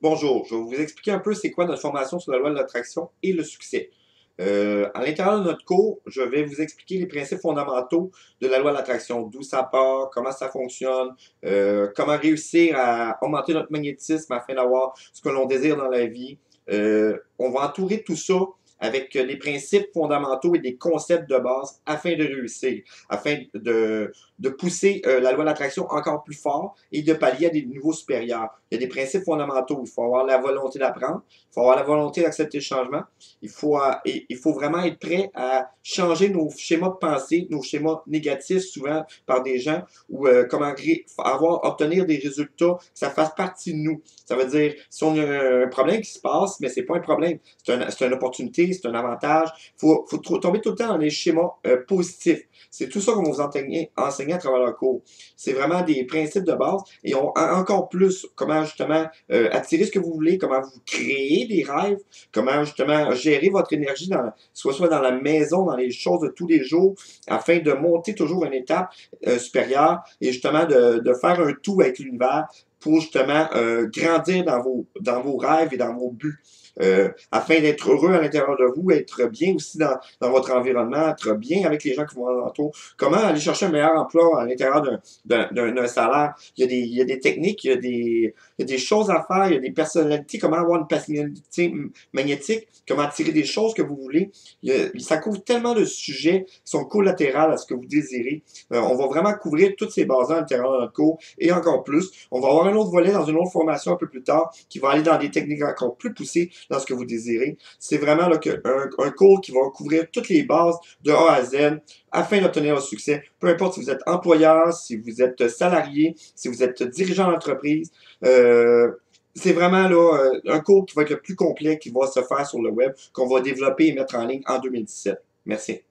Bonjour, je vais vous expliquer un peu c'est quoi notre formation sur la loi de l'attraction et le succès. À l'intérieur de notre cours, je vais vous expliquer les principes fondamentaux de la loi de l'attraction, d'où ça part, comment ça fonctionne, comment réussir à augmenter notre magnétisme afin d'avoir ce que l'on désire dans la vie. On va entourer tout ça avec les principes fondamentaux et des concepts de base afin de réussir, afin de pousser la loi de l'attraction encore plus fort et de pallier à des niveaux supérieurs. Il y a des principes fondamentaux. Il faut avoir la volonté d'apprendre, il faut avoir la volonté d'accepter le changement, il faut vraiment être prêt à changer nos schémas de pensée, nos schémas négatifs souvent par des gens, ou comment obtenir des résultats, que ça fasse partie de nous. Ça veut dire, si on a un problème qui se passe, mais c'est pas un problème, c'est une opportunité, c'est un avantage. Faut tomber tout le temps dans les schémas positifs. C'est tout ça qu'on va vous enseigner à travers le cours. C'est vraiment des principes de base et encore plus comment justement attirer ce que vous voulez, comment vous créez des rêves, comment justement gérer votre énergie soit dans la maison, dans les choses de tous les jours, afin de monter toujours une étape supérieure et justement de faire un tout avec l'univers pour justement grandir dans vos rêves et dans vos buts. Afin d'être heureux à l'intérieur de vous, être bien aussi dans votre environnement, être bien avec les gens qui vous entourent. Comment aller chercher un meilleur emploi à l'intérieur d'un salaire? Il y a des techniques, il y a des choses à faire, il y a des personnalités, comment avoir une personnalité magnétique, comment attirer des choses que vous voulez. Ça couvre tellement de sujets qui sont collatéraux à ce que vous désirez. On va vraiment couvrir toutes ces bases à l'intérieur de notre cours et encore plus. On va avoir un autre volet dans une autre formation un peu plus tard qui va aller dans des techniques encore plus poussées dans ce que vous désirez. C'est vraiment là, un cours qui va couvrir toutes les bases de A à Z afin d'obtenir le succès. Peu importe si vous êtes employeur, si vous êtes salarié, si vous êtes dirigeant d'entreprise. C'est vraiment là, un cours qui va être le plus complet qui va se faire sur le web, qu'on va développer et mettre en ligne en 2017. Merci.